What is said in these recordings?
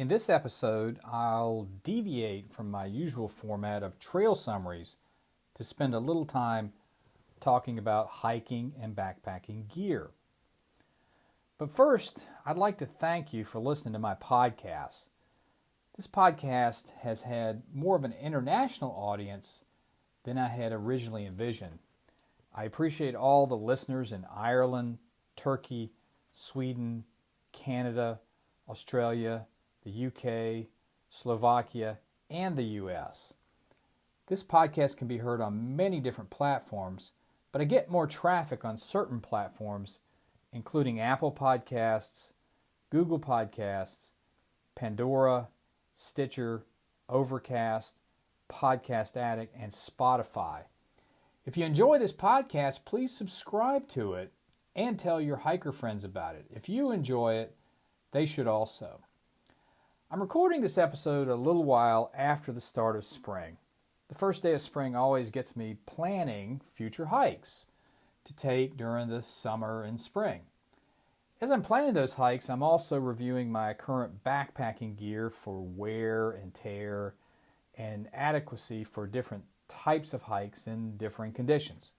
In this episode, I'll deviate from my usual format of trail summaries to spend a little time talking about hiking and backpacking gear. But first, I'd like to thank you for listening to my podcast. This podcast has had more of an international audience than I had originally envisioned. I appreciate all the listeners in Ireland, Turkey, Sweden, Canada, Australia, the UK, Slovakia, and the US. This podcast can be heard on many different platforms, but I get more traffic on certain platforms, including Apple Podcasts, Google Podcasts, Pandora, Stitcher, Overcast, Podcast Addict, and Spotify. If you enjoy this podcast, please subscribe to it and tell your hiker friends about it. If you enjoy it, they should also. I'm recording this episode a little while after the start of spring. The first day of spring always gets me planning future hikes to take during the summer and spring. As I'm planning those hikes, I'm also reviewing my current backpacking gear for wear and tear and adequacy for different types of hikes in differing conditions.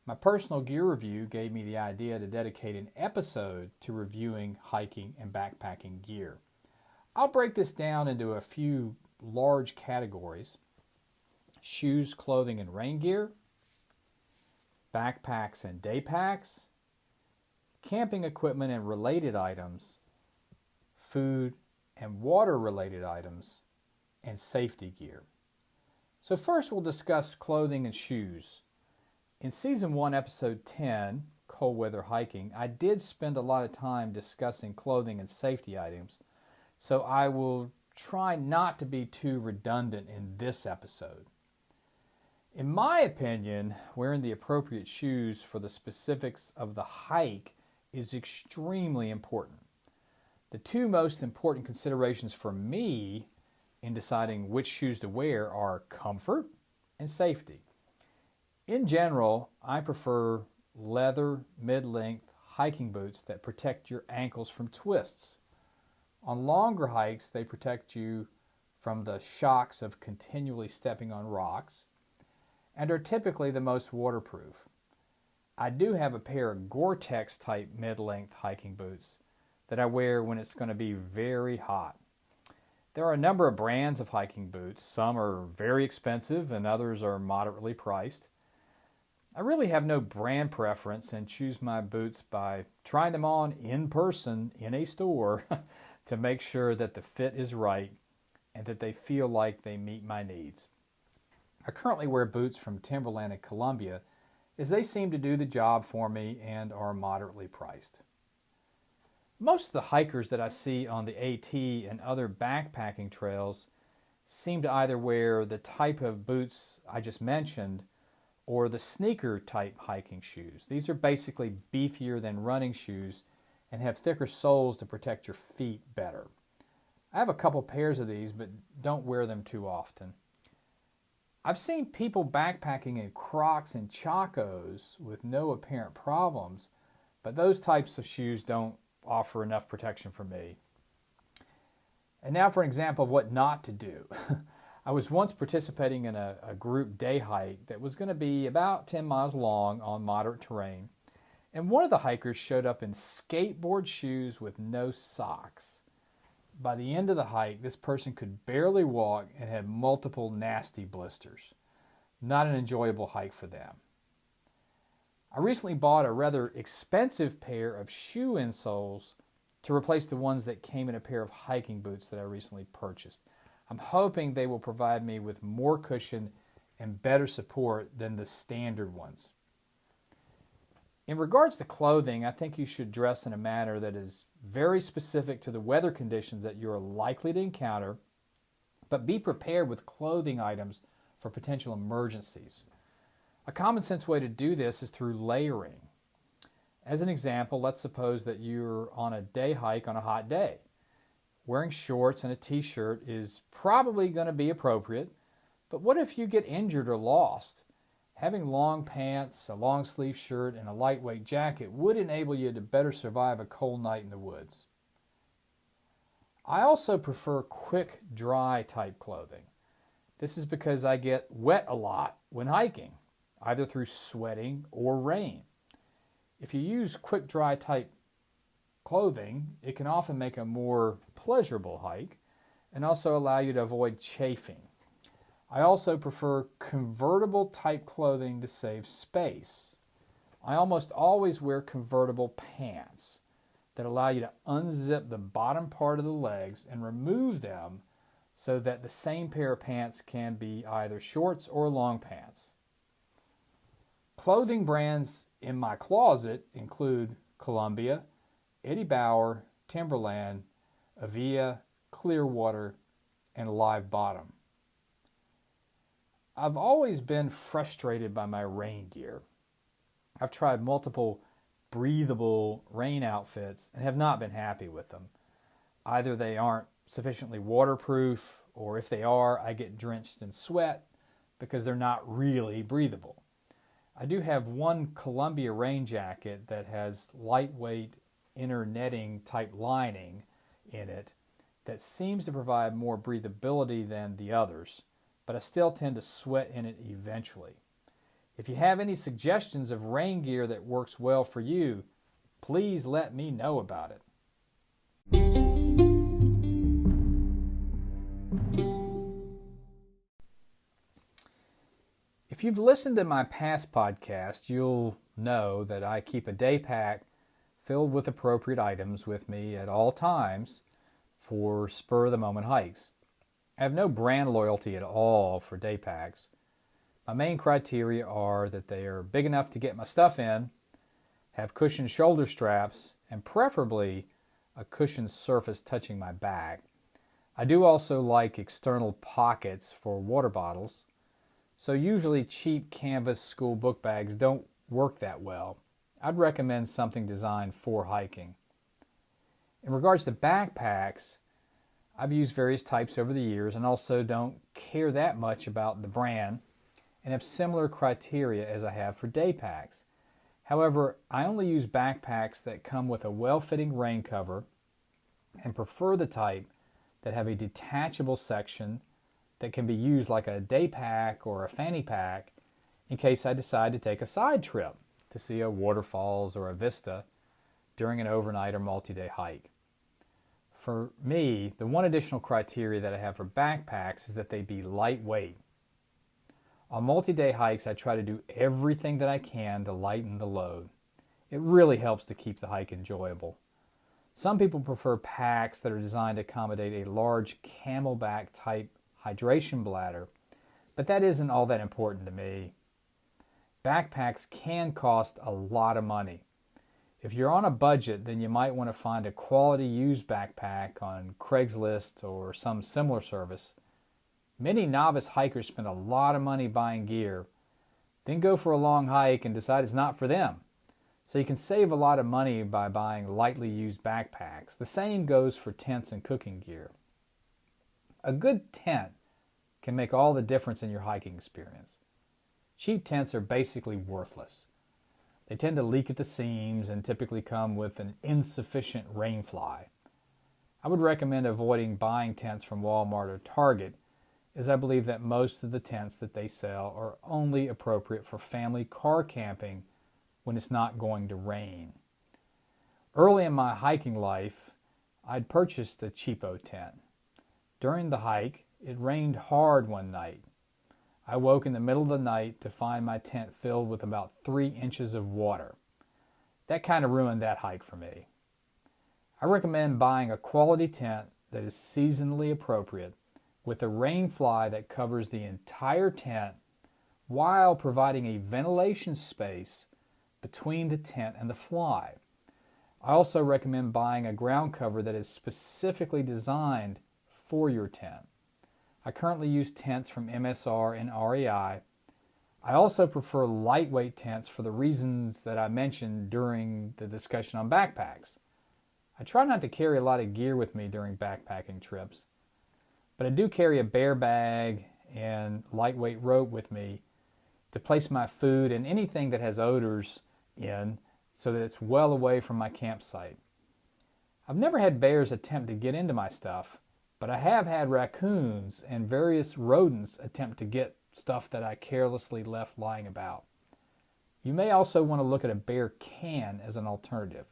My personal gear review gave me the idea to dedicate an episode to reviewing hiking and backpacking gear. I'll break this down into a few large categories: shoes, clothing, and rain gear, backpacks and day packs, camping equipment and related items, food and water-related items, and safety gear. So first we'll discuss clothing and shoes. In Season 1, Episode 10, Cold Weather Hiking, I did spend a lot of time discussing clothing and safety items, so I will try not to be too redundant in this episode. In my opinion, wearing the appropriate shoes for the specifics of the hike is extremely important. The two most important considerations for me in deciding which shoes to wear are comfort and safety. In general, I prefer leather mid-length hiking boots that protect your ankles from twists. On longer hikes, they protect you from the shocks of continually stepping on rocks and are typically the most waterproof. I do have a pair of Gore-Tex type mid-length hiking boots that I wear when it's going to be very hot. There are a number of brands of hiking boots. Some are very expensive and others are moderately priced. I really have no brand preference and choose my boots by trying them on in person in a store to make sure that the fit is right and that they feel like they meet my needs. I currently wear boots from Timberland and Columbia as they seem to do the job for me and are moderately priced. Most of the hikers that I see on the AT and other backpacking trails seem to either wear the type of boots I just mentioned or the sneaker type hiking shoes. These are basically beefier than running shoes and have thicker soles to protect your feet better. I have a couple pairs of these, but don't wear them too often. I've seen people backpacking in Crocs and Chacos with no apparent problems, but those types of shoes don't offer enough protection for me. And now for an example of what not to do. I was once participating in a group day hike that was going to be about 10 miles long on moderate terrain, and one of the hikers showed up in skateboard shoes with no socks. By the end of the hike, this person could barely walk and had multiple nasty blisters. Not an enjoyable hike for them. I recently bought a rather expensive pair of shoe insoles to replace the ones that came in a pair of hiking boots that I recently purchased. I'm hoping they will provide me with more cushion and better support than the standard ones. In regards to clothing, I think you should dress in a manner that is very specific to the weather conditions that you are likely to encounter, but be prepared with clothing items for potential emergencies. A common sense way to do this is through layering. As an example, let's suppose that you're on a day hike on a hot day. Wearing shorts and a t-shirt is probably going to be appropriate, but what if you get injured or lost? Having long pants, a long sleeve shirt, and a lightweight jacket would enable you to better survive a cold night in the woods. I also prefer quick dry type clothing. This is because I get wet a lot when hiking, either through sweating or rain. If you use quick dry type clothing, it can often make a more pleasurable hike and also allow you to avoid chafing. I also prefer convertible type clothing to save space. I almost always wear convertible pants that allow you to unzip the bottom part of the legs and remove them so that the same pair of pants can be either shorts or long pants. Clothing brands in my closet include Columbia, Eddie Bauer, Timberland, Avia, Clearwater, and Live Bottom. I've always been frustrated by my rain gear. I've tried multiple breathable rain outfits and have not been happy with them. Either they aren't sufficiently waterproof, or if they are, I get drenched in sweat because they're not really breathable. I do have one Columbia rain jacket that has lightweight inner netting type lining in it that seems to provide more breathability than the others, but I still tend to sweat in it eventually. If you have any suggestions of rain gear that works well for you, please let me know about it. If you've listened to my past podcast, you'll know that I keep a day pack filled with appropriate items with me at all times for spur-of-the-moment hikes. I have no brand loyalty at all for day packs. My main criteria are that they are big enough to get my stuff in, have cushioned shoulder straps, and preferably a cushioned surface touching my back. I do also like external pockets for water bottles, so usually cheap canvas school book bags don't work that well. I'd recommend something designed for hiking. In regards to backpacks, I've used various types over the years and also don't care that much about the brand and have similar criteria as I have for day packs. However, I only use backpacks that come with a well-fitting rain cover and prefer the type that have a detachable section that can be used like a day pack or a fanny pack in case I decide to take a side trip to see a waterfalls or a vista during an overnight or multi-day hike. For me, the one additional criteria that I have for backpacks is that they be lightweight. On multi-day hikes, I try to do everything that I can to lighten the load. It really helps to keep the hike enjoyable. Some people prefer packs that are designed to accommodate a large camelback type hydration bladder, but that isn't all that important to me. Backpacks can cost a lot of money. If you're on a budget, then you might want to find a quality used backpack on Craigslist or some similar service. Many novice hikers spend a lot of money buying gear, then go for a long hike and decide it's not for them. So you can save a lot of money by buying lightly used backpacks. The same goes for tents and cooking gear. A good tent can make all the difference in your hiking experience. Cheap tents are basically worthless. They tend to leak at the seams and typically come with an insufficient rain fly. I would recommend avoiding buying tents from Walmart or Target, as I believe that most of the tents that they sell are only appropriate for family car camping when it's not going to rain. Early in my hiking life, I'd purchased a cheapo tent. During the hike, it rained hard one night. I woke in the middle of the night to find my tent filled with about 3 inches of water. That kind of ruined that hike for me. I recommend buying a quality tent that is seasonally appropriate with a rain fly that covers the entire tent while providing a ventilation space between the tent and the fly. I also recommend buying a ground cover that is specifically designed for your tent. I currently use tents from MSR and REI. I also prefer lightweight tents for the reasons that I mentioned during the discussion on backpacks. I try not to carry a lot of gear with me during backpacking trips, but I do carry a bear bag and lightweight rope with me to place my food and anything that has odors in so that it's well away from my campsite. I've never had bears attempt to get into my stuff, but I have had raccoons and various rodents attempt to get stuff that I carelessly left lying about. You may also want to look at a bear can as an alternative.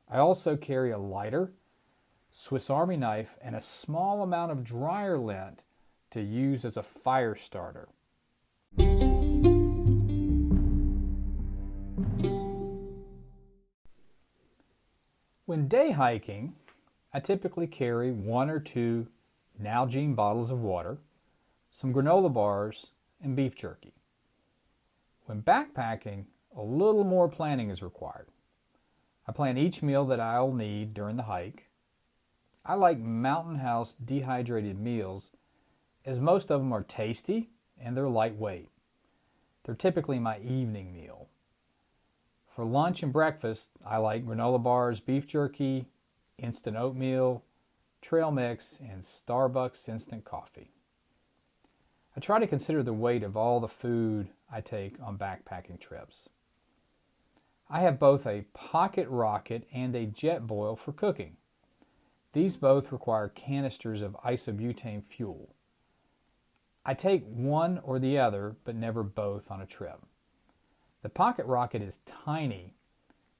I also carry a lighter, Swiss Army knife, and a small amount of dryer lint to use as a fire starter. When day hiking, I typically carry 1 or 2 Nalgene bottles of water, some granola bars, and beef jerky. When backpacking, a little more planning is required. I plan each meal that I'll need during the hike. I like Mountain House dehydrated meals as most of them are tasty and they're lightweight. They're typically my evening meal. For lunch and breakfast, I like granola bars, beef jerky, instant oatmeal, trail mix, and Starbucks instant coffee. I try to consider the weight of all the food I take on backpacking trips. I have both a pocket rocket and a Jetboil for cooking. These both require canisters of isobutane fuel. I take one or the other, but never both on a trip. The pocket rocket is tiny,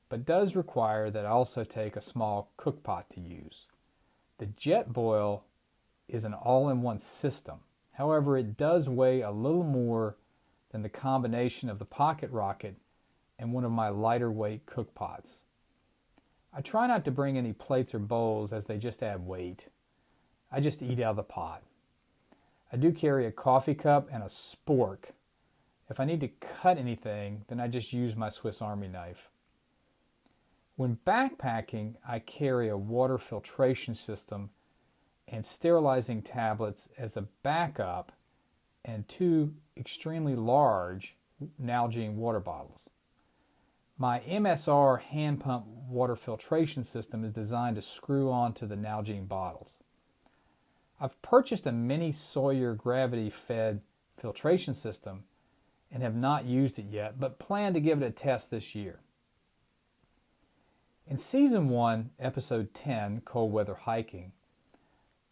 but does require that I also take a small cook pot to use. The Jetboil is an all-in-one system. However, it does weigh a little more than the combination of the pocket rocket and one of my lighter weight cook pots. I try not to bring any plates or bowls as they just add weight. I just eat out of the pot. I do carry a coffee cup and a spork. If I need to cut anything, then I just use my Swiss Army knife. When backpacking, I carry a water filtration system and sterilizing tablets as a backup and 2 extremely large Nalgene water bottles. My MSR hand pump water filtration system is designed to screw onto the Nalgene bottles. I've purchased a mini Sawyer gravity-fed filtration system and have not used it yet, but plan to give it a test this year. In Season 1, Episode 10, Cold Weather Hiking,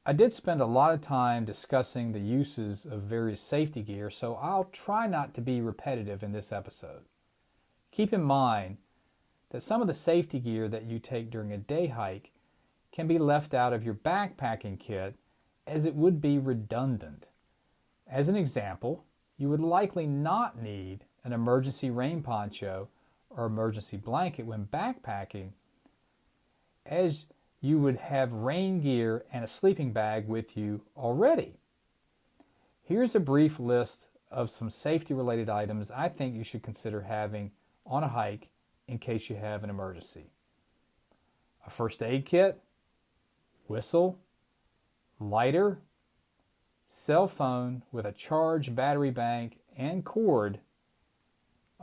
I did spend a lot of time discussing the uses of various safety gear, so I'll try not to be repetitive in this episode. Keep in mind that some of the safety gear that you take during a day hike can be left out of your backpacking kit as it would be redundant. As an example, you would likely not need an emergency rain poncho or emergency blanket when backpacking, as you would have rain gear and a sleeping bag with you already. Here's a brief list of some safety-related items I think you should consider having on a hike in case you have an emergency. A first aid kit, whistle, lighter, cell phone with a charged battery bank and cord,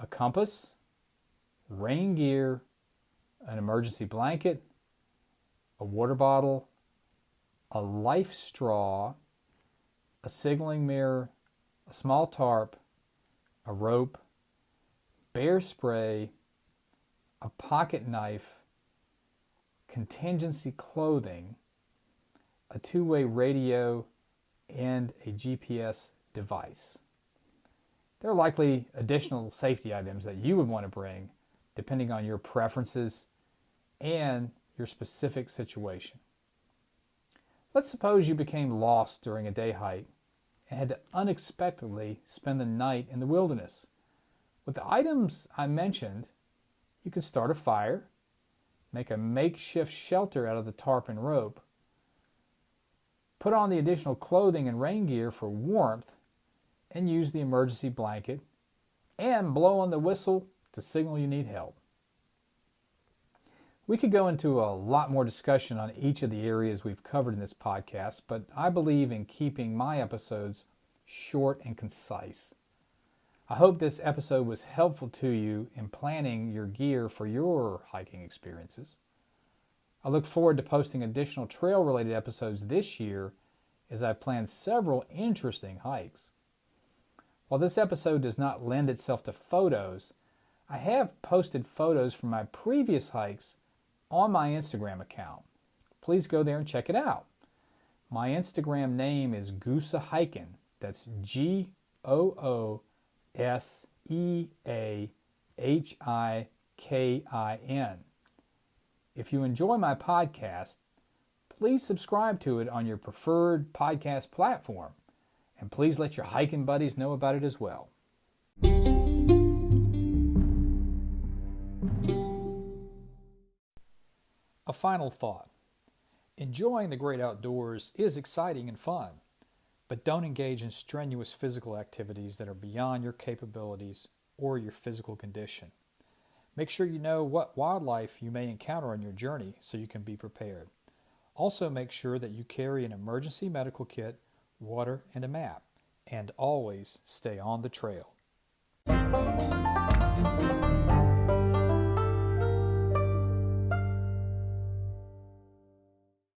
a compass, rain gear, an emergency blanket, a water bottle, a life straw, a signaling mirror, a small tarp, a rope, bear spray, a pocket knife, contingency clothing, a 2-way radio, and a GPS device. There are likely additional safety items that you would want to bring depending on your preferences and your specific situation. Let's suppose you became lost during a day hike and had to unexpectedly spend the night in the wilderness. With the items I mentioned, you could start a fire, make a makeshift shelter out of the tarp and rope, put on the additional clothing and rain gear for warmth, and use the emergency blanket, and blow on the whistle to signal you need help. We could go into a lot more discussion on each of the areas we've covered in this podcast, but I believe in keeping my episodes short and concise. I hope this episode was helpful to you in planning your gear for your hiking experiences. I look forward to posting additional trail-related episodes this year as I plan several interesting hikes. While this episode does not lend itself to photos, I have posted photos from my previous hikes on my Instagram account. Please go there and check it out. My Instagram name is Goosa Hikin. That's GOOSEAHIKIN. If you enjoy my podcast, please subscribe to it on your preferred podcast platform. And please let your hiking buddies know about it as well. A final thought. Enjoying the great outdoors is exciting and fun, but don't engage in strenuous physical activities that are beyond your capabilities or your physical condition. Make sure you know what wildlife you may encounter on your journey so you can be prepared. Also make sure that you carry an emergency medical kit, water, and a map, and always stay on the trail.